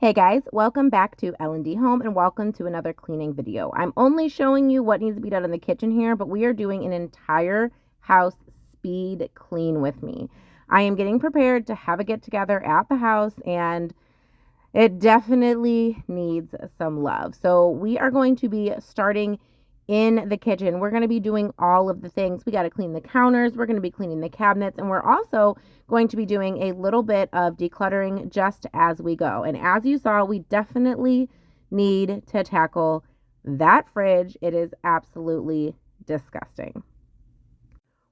Hey guys, welcome back to landdhome and welcome to another cleaning video. I'm only showing you what needs to be done in the kitchen here, but we are doing an entire house speed clean with me. I am getting prepared to have a get together at the house and it definitely needs some love. So we are going to be starting in the kitchen. We're going to be doing all of the things. We got to clean the counters. We're going to be cleaning the cabinets. And we're also going to be doing a little bit of decluttering just as we go. And as you saw, we definitely need to tackle that fridge. It is absolutely disgusting.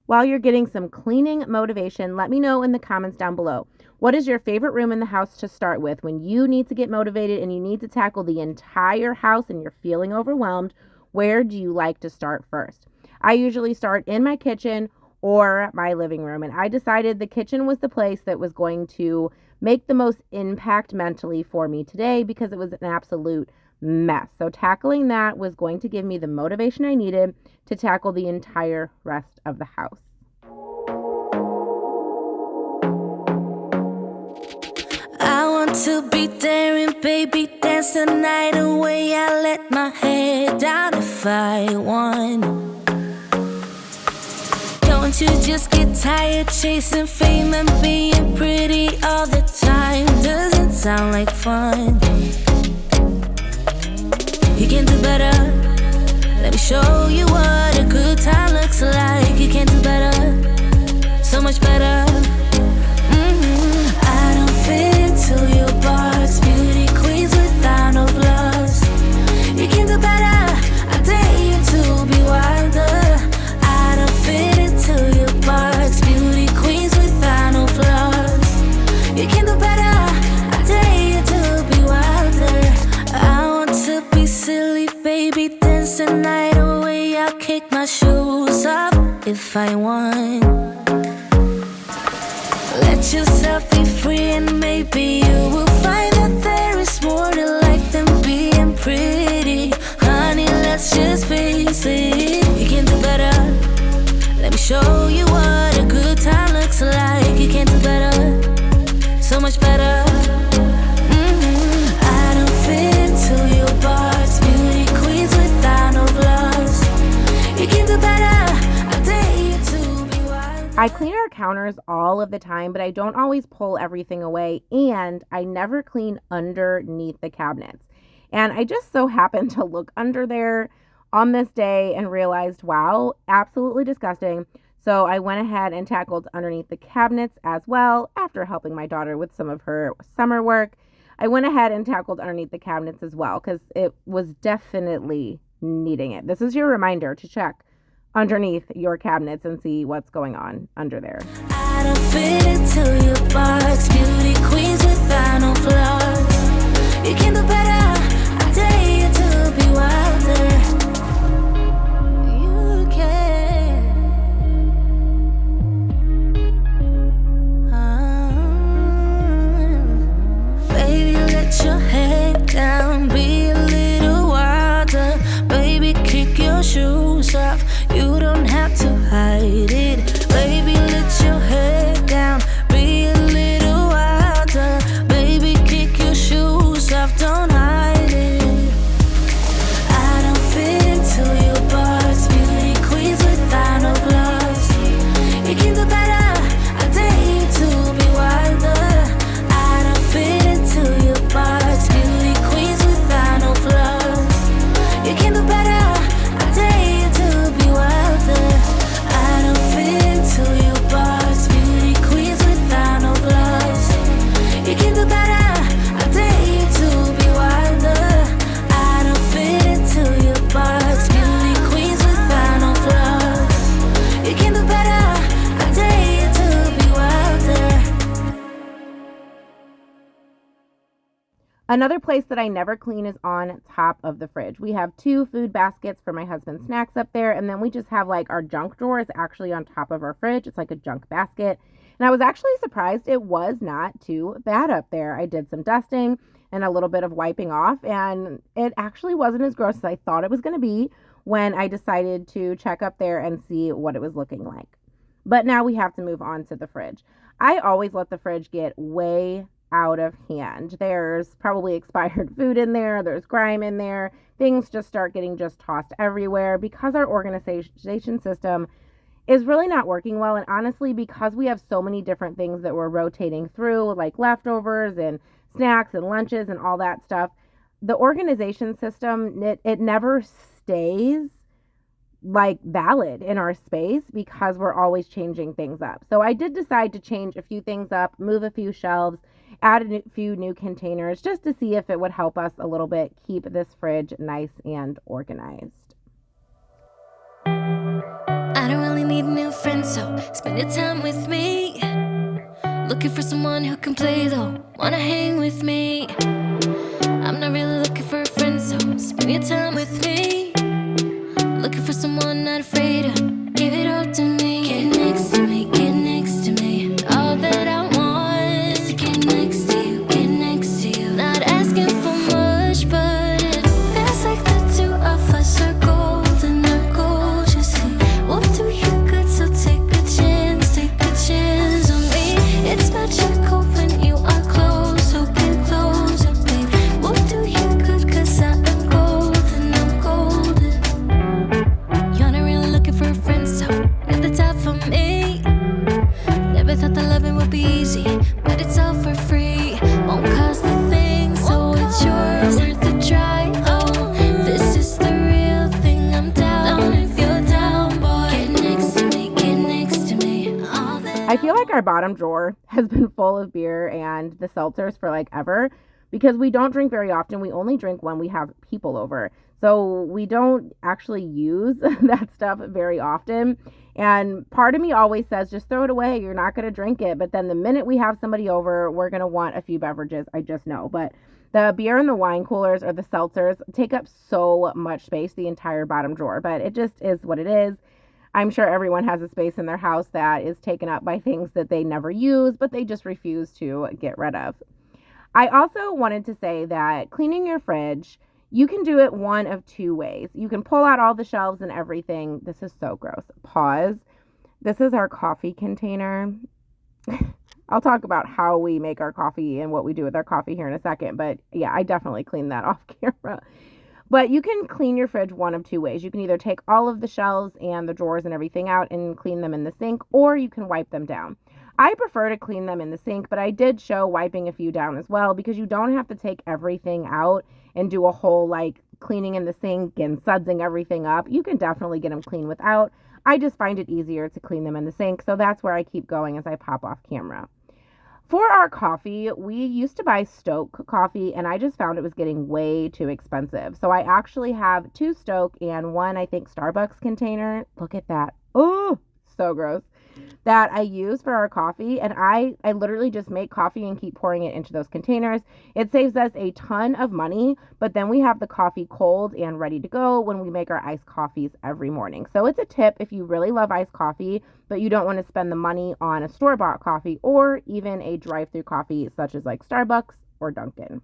While you're getting some cleaning motivation, let me know in the comments down below. What is your favorite room in the house to start with when you need to get motivated and you need to tackle the entire house and you're feeling overwhelmed? Where do you like to start first? I usually start in my kitchen or my living room, and I decided the kitchen was the place that was going to make the most impact mentally for me today because it was an absolute mess. So tackling that was going to give me the motivation I needed to tackle the entire rest of the house. I want to be daring, baby, dance the night away. I let my head down if I want. Don't you just get tired chasing fame and being pretty all the time? Doesn't sound like fun. You can do better. Let me show you what a good time looks like. You can do better, so much better. I don't fit into your box. Beauty queens without no flaws. You can do better. I dare you to be wilder. I don't fit into your box. Beauty queens without no flaws. You can do better. I dare you to be wilder. I want to be silly, baby, dance the night away. I'll kick my shoes off if I want. Let yourself be free and maybe you will find that there is more to life than being pretty. Honey, let's just face it. You can do better. Let me show you what a good time looks like. You can do better, so much better. I don't fit into your box. Beauty queens without no flaws. You can do better. I dare you to be wild. I clean our counters all of the time, but I don't always pull everything away, and I never clean underneath the cabinets. And I just so happened to look under there on this day and realized, wow, absolutely disgusting. So I went ahead and tackled underneath the cabinets as well. After helping my daughter with some of her summer work, I went ahead and tackled underneath the cabinets as well because it was definitely needing it. This is your reminder to check underneath your cabinets and see what's going on under there. I don't fit into your box. Beauty queens without no flaws. You can do better. I dare you to be wilder. You can. Baby, let your head down. Be a little wilder. Baby, kick your shoes off. You don't have to hide it. Baby, let your head down. Be a little wilder. Baby, kick your shoes off. Don't hide it. I don't fit into your box. Beauty queens without no flaws. You can do better. I dare you to be wilder. I don't fit into your box. Beauty queens without no flaws. You can do better. I dare you to be wilder. I don't fit into your box. Beauty queens without no flaws. You can do better. I dare you to be wilder. I don't fit into your box. Beauty queens without no flaws. You can do better. I dare you to be wilder. Another place that I never clean is on top of the fridge. We have two food baskets for my husband's snacks up there, and then we just have like our junk drawer is actually on top of our fridge. It's like a junk basket. And I was actually surprised it was not too bad up there. I did some dusting and a little bit of wiping off, and it actually wasn't as gross as I thought it was going to be when I decided to check up there and see what it was looking like. But now we have to move on to the fridge. I always let the fridge get way out of hand. There's probably expired food in there, there's grime in there. Things just start getting just tossed everywhere because our organization system is really not working well. And honestly, because we have so many different things that we're rotating through, like leftovers and snacks and lunches and all that stuff, the organization system, it never stays like valid in our space because we're always changing things up. So I did decide to change a few things up, move a few shelves, add a few new containers just to see if it would help us a little bit keep this fridge nice and organized. I don't really need a new friend, so spend your time with me. Looking for someone who can play though, wanna hang with me. I'm not really looking for a friend, so spend your time with me. Looking for someone not afraid to give it all to me. Get next to me, get next to me. All that I want is to get next to you, get next to you. Not asking for much, but it feels like the two of us are golden, are gold, you see. We'll do you good, so take a chance on me. It's magical when you are close, so get closer, babe. We'll do you good, cause I am golden, I'm golden. You're not really looking for a friend, so you're the type for me. Never thought that loving would be easy, but it's all for free. Won't cost a thing, so it's yours, worth a try. Oh, this is the real thing, I'm down if you're down, boy. Get next to me, get next to me. All that I feel like our bottom drawer has been full of beer and the seltzers for like ever because we don't drink very often. We only drink when we have people over. So we don't actually use that stuff very often. And part of me always says, just throw it away. You're not going to drink it. But then the minute we have somebody over, we're going to want a few beverages. I just know. But the beer and the wine coolers or the seltzers take up so much space, the entire bottom drawer. But it just is what it is. I'm sure everyone has a space in their house that is taken up by things that they never use, but they just refuse to get rid of. I also wanted to say that cleaning your fridge, you can do it one of two ways. You can pull out all the shelves and everything. This is so gross. Pause. This is our coffee container. I'll talk about how we make our coffee and what we do with our coffee here in a second. But yeah, I definitely clean that off camera. But you can clean your fridge one of two ways. You can either take all of the shelves and the drawers and everything out and clean them in the sink, or you can wipe them down. I prefer to clean them in the sink, but I did show wiping a few down as well because you don't have to take everything out and do a whole like cleaning in the sink and sudsing everything up. You can definitely get them clean without. I just find it easier to clean them in the sink, so that's where I keep going as I pop off camera. For our coffee, we used to buy Stoke coffee, and I just found it was getting way too expensive. So I actually have 2 Stoke and 1, I think, Starbucks container. Look at that. Oh, so gross. That I use for our coffee, and I literally just make coffee and keep pouring it into those containers. It saves us a ton of money, but then we have the coffee cold and ready to go when we make our iced coffees every morning. So it's a tip if you really love iced coffee, but you don't want to spend the money on a store-bought coffee or even a drive-through coffee such as like Starbucks or Dunkin'.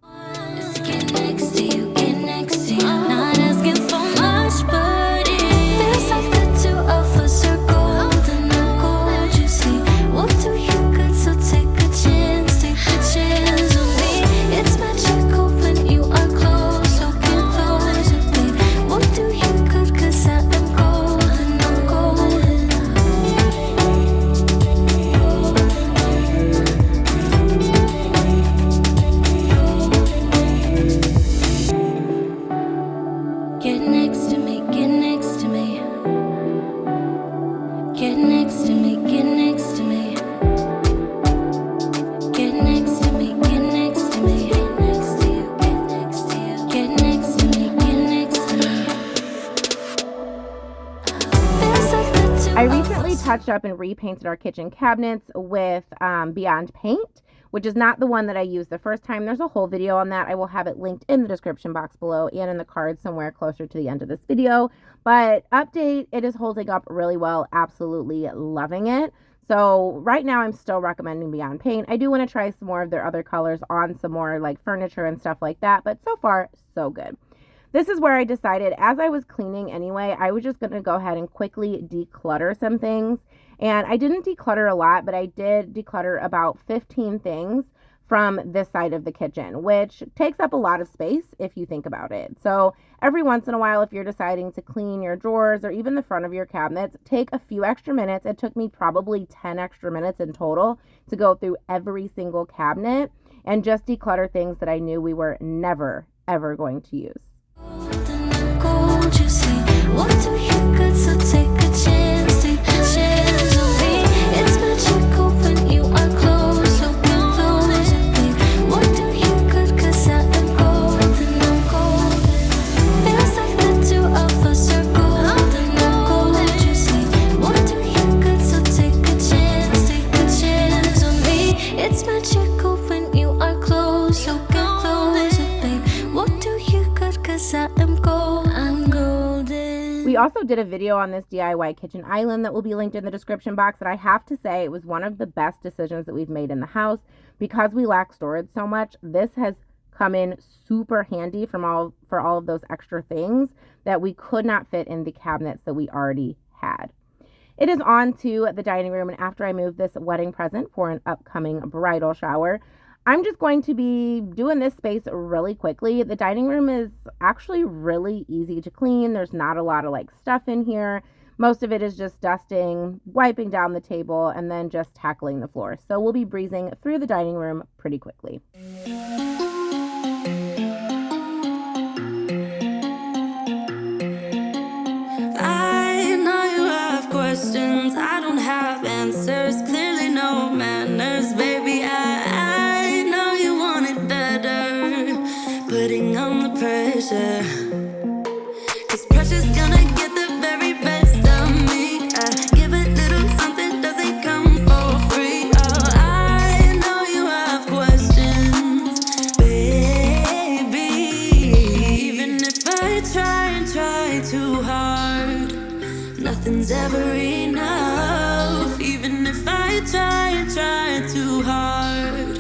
get next to you, get next to you. Not asking for much, but it feels like the two of us are golden, are gold, you see. We'll do you good, so take a chance on me. It's magical when you are close, so get closer, babe. We'll do you good, cause I am golden, I'm golden. Get next to me, get next to me. Get next to me, get next to me. Get next to me, get next to me. Get next to you, get next to you. Get next to me, get next to me. Feels like the two I of recently us. touched up and repainted our kitchen cabinets with Beyond Paint, which is not the one that I used the first time. There's a whole video on that. I will have it linked in the description box below and in the cards somewhere closer to the end of this video. But update, it is holding up really well. Absolutely loving it. So right now I'm still recommending Beyond Paint. I do want to try some more of their other colors on some more like furniture and stuff like that. But so far, so good. This is where I decided as I was cleaning anyway, I was just going to go ahead and quickly declutter some things. And I didn't declutter a lot, but I did declutter about 15 things from this side of the kitchen, which takes up a lot of space if you think about it. So every once in a while, if you're deciding to clean your drawers or even the front of your cabinets, take a few extra minutes. It took me probably 10 extra minutes in total to go through every single cabinet and just declutter things that I knew we were never, ever going to use. We also did a video on this DIY kitchen island that will be linked in the description box, and I have to say it was one of the best decisions that we've made in the house because we lack storage so much. This has come in super handy for all of those extra things that we could not fit in the cabinets that we already had. It is on to the dining room, and after I move this wedding present for an upcoming bridal shower, I'm just going to be doing this space really quickly. The dining room is actually really easy to clean. There's not a lot of stuff in here. Most of it is just dusting, wiping down the table, and then just tackling the floor. So we'll be breezing through the dining room pretty quickly. I know you have questions, I don't have answers, clearly no manners, baby. I know you want it better, putting on the pressure, 'cause pressure's gonna get the very best of me. I give a little something, doesn't come for free. Oh, I know you have questions, baby. Even if I try and try too hard, nothing's ever enough. Even if I try and try too hard,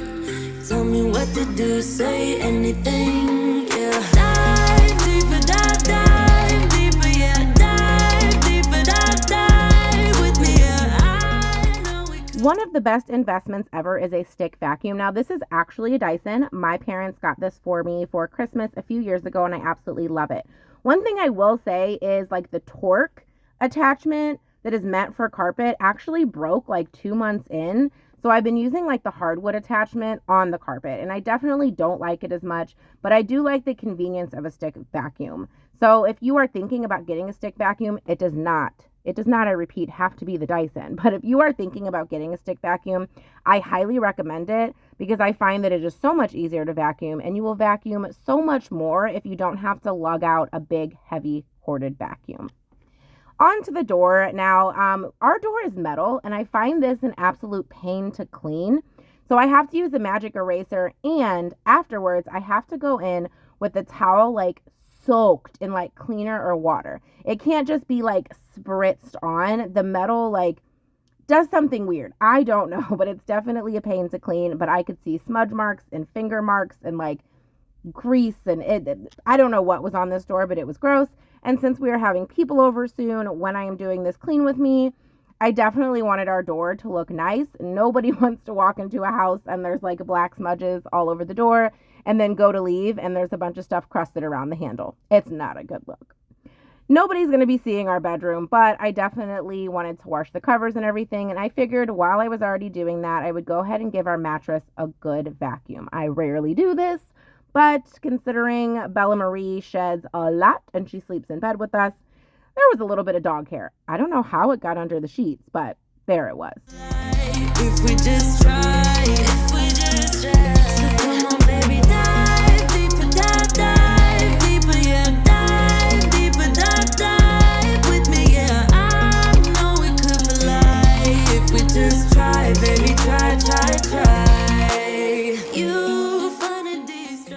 tell me what to do, say anything, yeah. Dive deeper, dive deeper, yeah. Dive deeper, dive with me, yeah. I know we could. One of the best investments ever is a stick vacuum. Now, this is actually a Dyson. My parents got this for me for Christmas a few years ago, and I absolutely love it. One thing I will say is the torque attachment that is meant for carpet actually broke 2 months in. So I've been using the hardwood attachment on the carpet, and I definitely don't like it as much, but I do like the convenience of a stick vacuum. So if you are thinking about getting a stick vacuum, it does not, I repeat, have to be the Dyson. But if you are thinking about getting a stick vacuum, I highly recommend it because I find that it is so much easier to vacuum, and you will vacuum so much more if you don't have to lug out a big, heavy, corded vacuum. Onto the door. Now, our door is metal, and I find this an absolute pain to clean. So I have to use a magic eraser, and afterwards I have to go in with the towel soaked in cleaner or water. It can't just be spritzed on. The metal does something weird. I don't know, but it's definitely a pain to clean. But I could see smudge marks and finger marks and grease, and I don't know what was on this door, but it was gross. And since we are having people over soon, when I am doing this clean with me, I definitely wanted our door to look nice. Nobody wants to walk into a house and there's black smudges all over the door and then go to leave and there's a bunch of stuff crusted around the handle. It's not a good look. Nobody's going to be seeing our bedroom, but I definitely wanted to wash the covers and everything. And I figured while I was already doing that, I would go ahead and give our mattress a good vacuum. I rarely do this, but considering Bella Marie sheds a lot and she sleeps in bed with us, there was a little bit of dog hair. I don't know how it got under the sheets, but there it was. If we just try, if we just try. So come on, baby, dive deeper, dive deeper, yeah. Dive deeper, dive with me, yeah. I know we could fly if we just try, baby, try.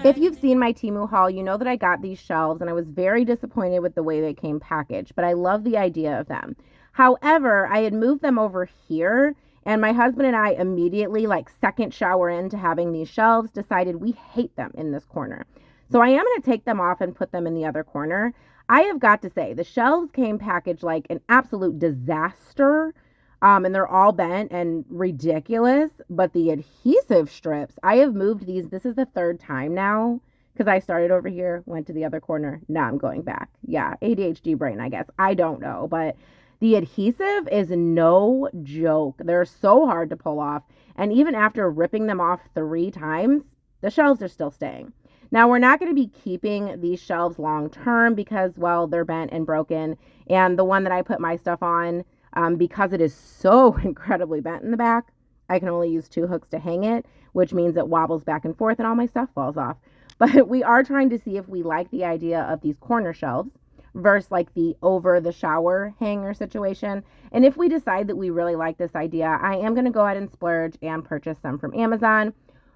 If you've seen my Temu haul, you know that I got these shelves and I was very disappointed with the way they came packaged, but I love the idea of them. However, I had moved them over here, and my husband and I immediately, second shower into having these shelves, decided we hate them in this corner. So I am going to take them off and put them in the other corner. I have got to say, the shelves came packaged like an absolute disaster. And they're all bent and ridiculous, but the adhesive strips, I have moved these. This is the third time now because I started over here, went to the other corner. Now I'm going back. Yeah, ADHD brain, I guess. I don't know, but the adhesive is no joke. They're so hard to pull off. And even after ripping them off 3 times, the shelves are still staying. Now, we're not going to be keeping these shelves long term because, well, they're bent and broken. And the one that I put my stuff on, because it is so incredibly bent in the back, I can only use 2 hooks to hang it, which means it wobbles back and forth and all my stuff falls off. But we are trying to see if we like the idea of these corner shelves versus like the over the shower hanger situation. And if we decide that we really like this idea, I am going to go ahead and splurge and purchase some from Amazon,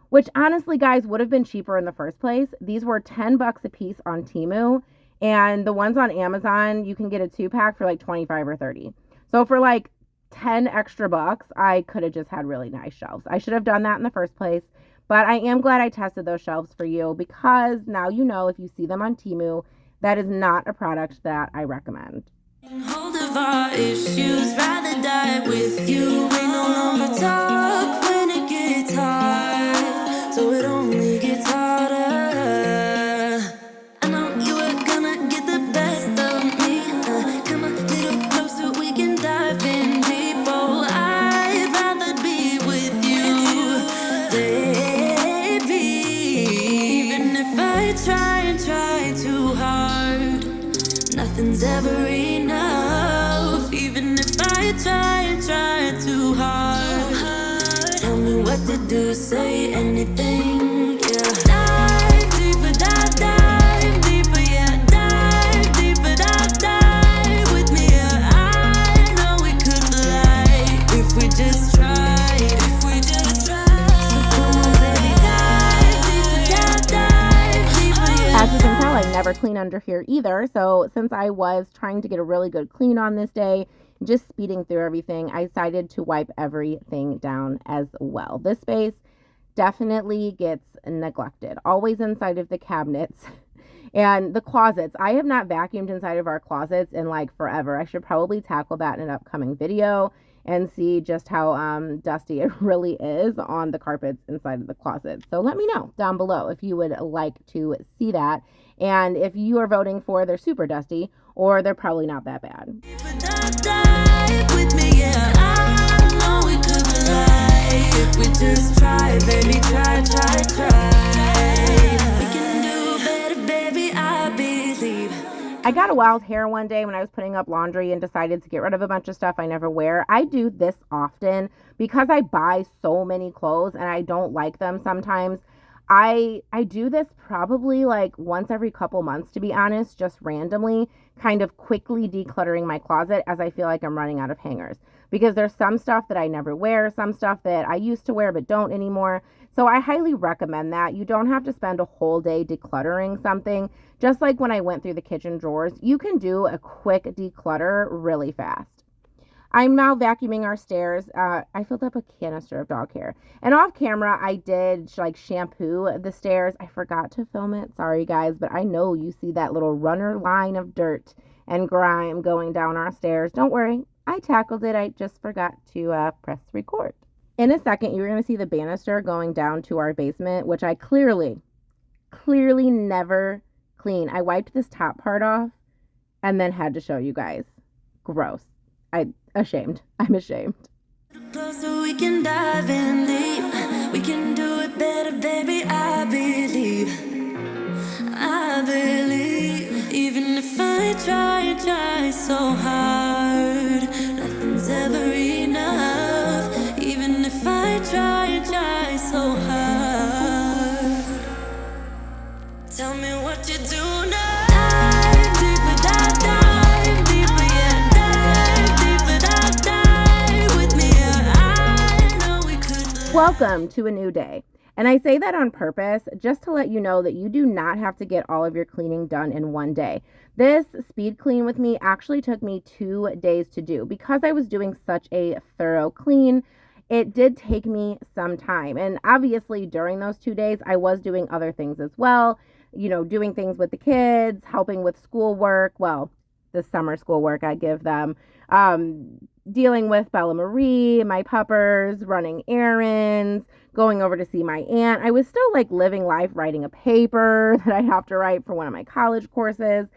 which honestly, guys, would have been cheaper in the first place. These were $10 a piece on Temu, and the ones on Amazon, you can get a 2-pack for like 25 or 30. So for like 10 extra bucks, I could have just had really nice shelves. I should have done that in the first place, but I am glad I tested those shelves for you because now you know if you see them on Temu, that is not a product that I recommend. Hold of our issues, rather die with you. We no longer talk when it gets hard, so it only gets harder. I know you were gonna get the best of me. Come a little closer, we can dive in deep. Oh, I'd rather be with you, baby. Even if I try and try too hard, nothing's ever enough. Even if I try and try too hard, tell me what to do, say anything, yeah. Dive deeper, dive deeper, yeah. Dive deeper, dive with me, yeah. I know we could fly if we just tried, if we just tried. So come on, baby, dive deeper, yeah. As you can tell, I never clean under here either. So since I was trying to get a really good clean on this day, just speeding through everything, I decided to wipe everything down as well. This space definitely gets neglected, always inside of the cabinets and the closets. I have not vacuumed inside of our closets in like forever. I should probably tackle that in an upcoming video and see just how dusty it really is on the carpets inside of the closet. So let me know down below if you would like to see that, and if you are voting for they're super dusty or they're probably not that bad. Dive with me, yeah. I know we could fly if we just try, baby, try. We can do better, baby, I believe. I got a wild hair one day when I was putting up laundry and decided to get rid of a bunch of stuff I never wear. I do this often because I buy so many clothes and I don't like them sometimes. I do this probably like once every couple months, to be honest, just randomly, kind of quickly decluttering my closet as I feel like I'm running out of hangers. Because there's some stuff that I never wear, some stuff that I used to wear but don't anymore. So I highly recommend that. You don't have to spend a whole day decluttering something. Just like when I went through the kitchen drawers, you can do a quick declutter really fast. I'm now vacuuming our stairs. I filled up a canister of dog hair. And off camera, I did like shampoo the stairs. I forgot to film it. Sorry, guys, but I know you see that little runner line of dirt and grime going down our stairs. Don't worry. I tackled it. I just forgot to press record. In a second, you're going to see the banister going down to our basement, which I clearly never clean. I wiped this top part off and then had to show you guys. Gross. I'm ashamed. Closer we can dive in deep. We can do it better, baby, I believe. Even if I try so hard, nothing's ever enough. Even if I try so hard, tell me what you do now. Dive deeper, dive deeper, yeah. Dive deeper, dive with me, yeah. I know we could fly. Welcome to a new day. And I say that on purpose just to let you know that you do not have to get all of your cleaning done in one day. This speed clean with me actually took me 2 days to do because I was doing such a thorough clean. It did take me some time. And obviously during those 2 days, I was doing other things as well, you know, doing things with the kids, helping with schoolwork. Well, the summer schoolwork I give them, dealing with Bella Marie, my puppers, running errands, going over to see my aunt. I was still like living life, writing a paper that I have to write for one of my college courses.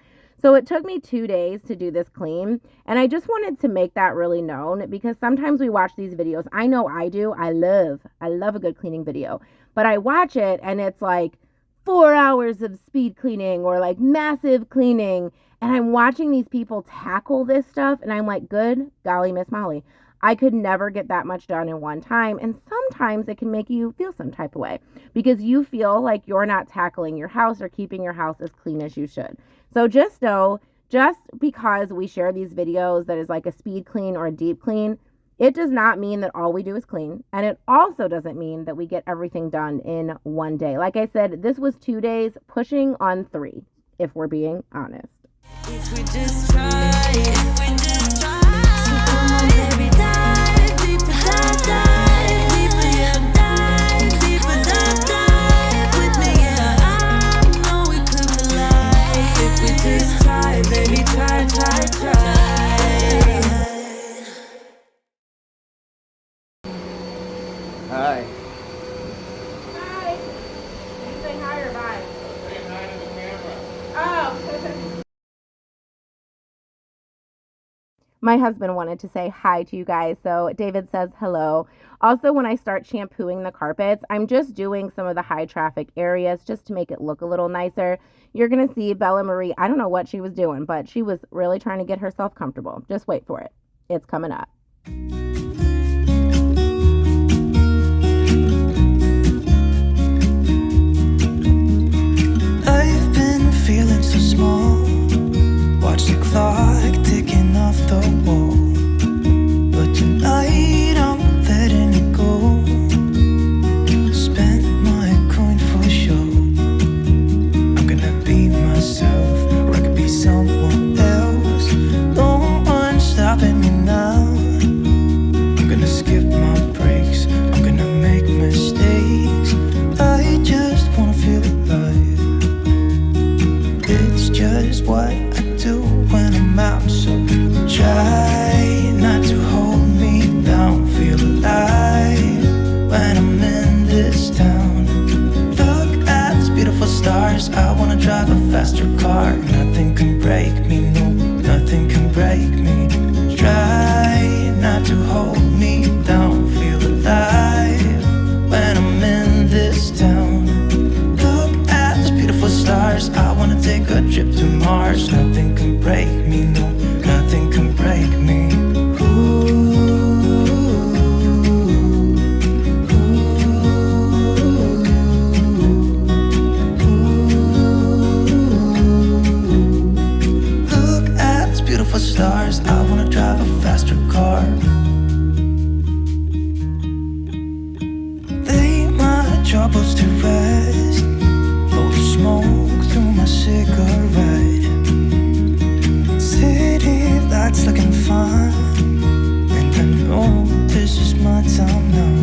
So it took me 2 days to do this clean. And I just wanted to make that really known because sometimes we watch these videos. I know I do. I love a good cleaning video. But I watch it and it's like 4 hours of speed cleaning or like massive cleaning. And I'm watching these people tackle this stuff. And I'm like, good golly, Miss Molly. I could never get that much done in one time. And sometimes it can make you feel some type of way because you feel like you're not tackling your house or keeping your house as clean as you should. So just know, just because we share these videos that is like a speed clean or a deep clean, it does not mean that all we do is clean. And it also doesn't mean that we get everything done in one day. Like I said, this was 2 days pushing on 3, if we're being honest. If we just try, so come on baby, dive deeper, dive deeper, yeah, dive deeper, dive with me, yeah, I know we could fly. If we just try, baby, try. Hi. Hi. Did you say hi or bye? Say hi to the camera. Oh. My husband wanted to say hi to you guys, so David says hello. Also, when I start shampooing the carpets, I'm just doing some of the high traffic areas just to make it look a little nicer. You're going to see Bella Marie, I don't know what she was doing, but she was really trying to get herself comfortable. Just wait for it. It's coming up. I've been feeling so small. Watch the clock ticking off the wall. But tonight I'm letting it go. Spend my coin for sure. I'm gonna be myself, or I could be someone else. No one's stopping me now. I'm gonna skip my breaks. I'm gonna make mistakes. I just wanna feel alive. It's just what I do when I'm out, so try not to hold me down. Feel alive when I'm in this town. Look at these beautiful stars. I wanna drive a faster car. Nothing can break me, no, nothing can break me. Try not to hold me down. Feel alive when I'm in this town. Look at these beautiful stars. I wanna take a trip to Mars. Nothing can break me, no, nothing can break me. Look at these beautiful stars. I wanna drive a faster car. Lay my troubles to rest. Blow the smoke through my cigarette. City lights looking fine, and I know this is my time now.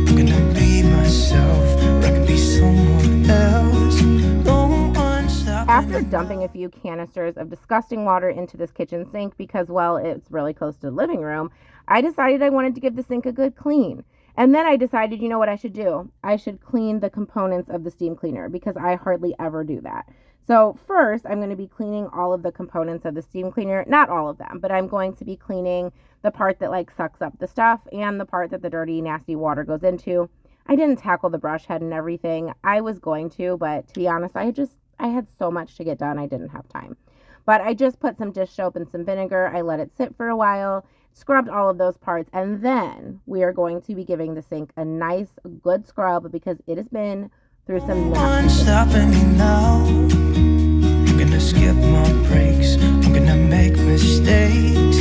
I'm gonna be myself, or I could be someone else. No one's stopping. After dumping a few canisters of disgusting water into this kitchen sink because, well, it's really close to the living room, I decided I wanted to give the sink a good clean. And then I decided, you know what I should do? I should clean the components of the steam cleaner because I hardly ever do that. So first, I'm going to be cleaning all of the components of the steam cleaner. Not all of them, but I'm going to be cleaning the part that like sucks up the stuff and the part that the dirty, nasty water goes into. I didn't tackle the brush head and everything. I was going to, but to be honest, I had so much to get done. I didn't have time. But I just put some dish soap and some vinegar. I let it sit for a while, scrubbed all of those parts, and then we are going to be giving the sink a nice, good scrub because it has been through some nasty One's stopping me now. I'm gonna skip my breaks. I'm gonna make mistakes.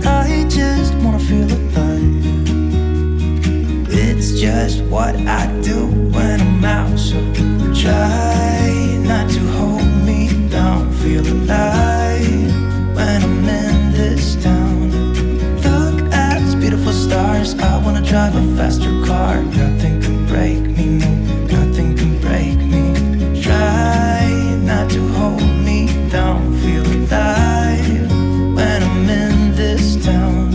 I just wanna feel alive. It's just what I do when I'm out, so try not to hold me down. Feel alive when I'm in this town. Look at these beautiful stars. I wanna drive a faster car. Nothing can break me, no, nothing can break me. Try not to hold me down. Feel alive when I'm in this town.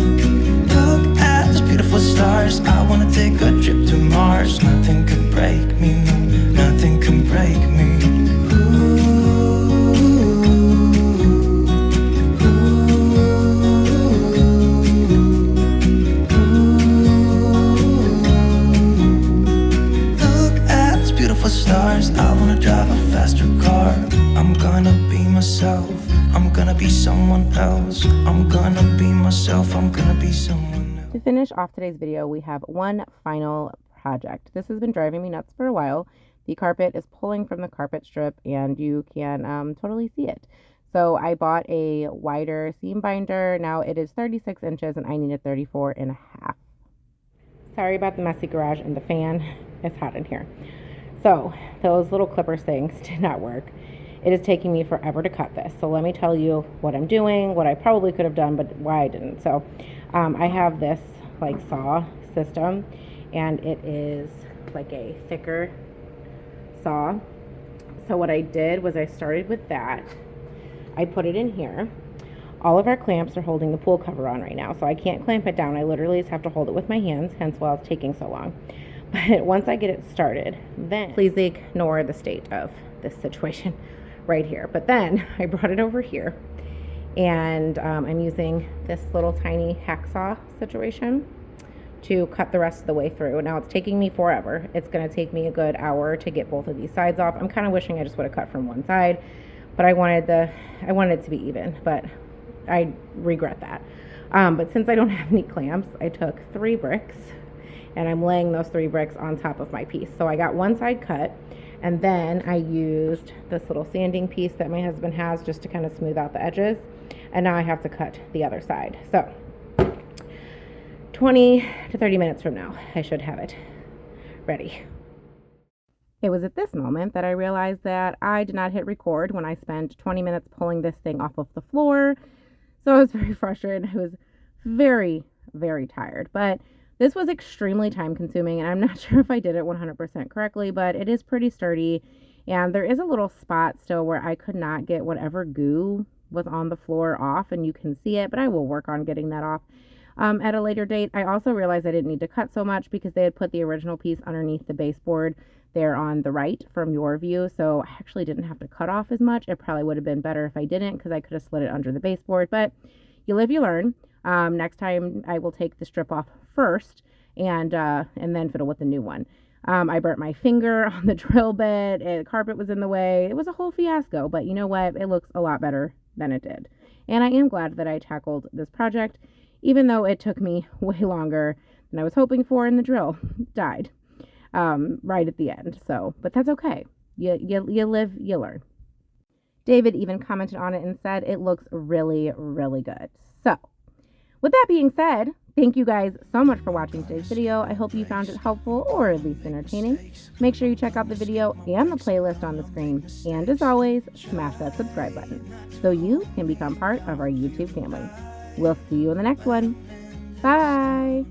wanna drive a faster car. I'm gonna be myself. I'm gonna be someone else. I'm gonna be myself. I'm gonna be someone else. To finish off today's video, we have one final project. This has been driving me nuts for a while. The carpet is pulling from the carpet strip and you can totally see it. So I bought a wider seam binder. Now it is 36 inches and I need a 34 and a half. Sorry about the messy garage and the fan. It's hot in here. So those little clippers things did not work. It is taking me forever to cut this. So let me tell you what I'm doing, what I probably could have done, but why I didn't. So I have this like saw system and it is like a thicker saw. So what I did was I started with that. I put it in here. All of our clamps are holding the pool cover on right now, so I can't clamp it down. I literally just have to hold it with my hands, hence why it's taking so long. But once I get it started, then please ignore the state of this situation right here. But then I brought it over here and I'm using this little tiny hacksaw situation to cut the rest of the way through. Now it's taking me forever. It's going to take me a good hour to get both of these sides off. I'm kind of wishing I just would have cut from one side, but I wanted it to be even, but I regret that. But since I don't have any clamps, I took 3 bricks and I'm laying those 3 bricks on top of my piece. So I got one side cut and then I used this little sanding piece that my husband has just to kind of smooth out the edges. And now I have to cut the other side. So 20 to 30 minutes from now, I should have it ready. It was at this moment that I realized that I did not hit record when I spent 20 minutes pulling this thing off of the floor. So I was very frustrated. I was very, very tired. But this was extremely time consuming and I'm not sure if I did it 100% correctly, but it is pretty sturdy. And there is a little spot still where I could not get whatever goo was on the floor off and you can see it, but I will work on getting that off at a later date. I also realized I didn't need to cut so much because they had put the original piece underneath the baseboard there on the right from your view. So I actually didn't have to cut off as much. It probably would have been better if I didn't because I could have slid it under the baseboard, but you live, you learn. Next time I will take the strip off first and then fiddle with the new one. I burnt my finger on the drill bit. The carpet was in the way. It was a whole fiasco, but you know what? It looks a lot better than it did. And I am glad that I tackled this project, even though it took me way longer than I was hoping for and the drill died right at the end. So, but that's okay. You live, you learn. David even commented on it and said it looks really, really good. So, with that being said, thank you guys so much for watching today's video. I hope you found it helpful or at least entertaining. Make sure you check out the video and the playlist on the screen. And as always, smash that subscribe button so you can become part of our YouTube family. We'll see you in the next one. Bye!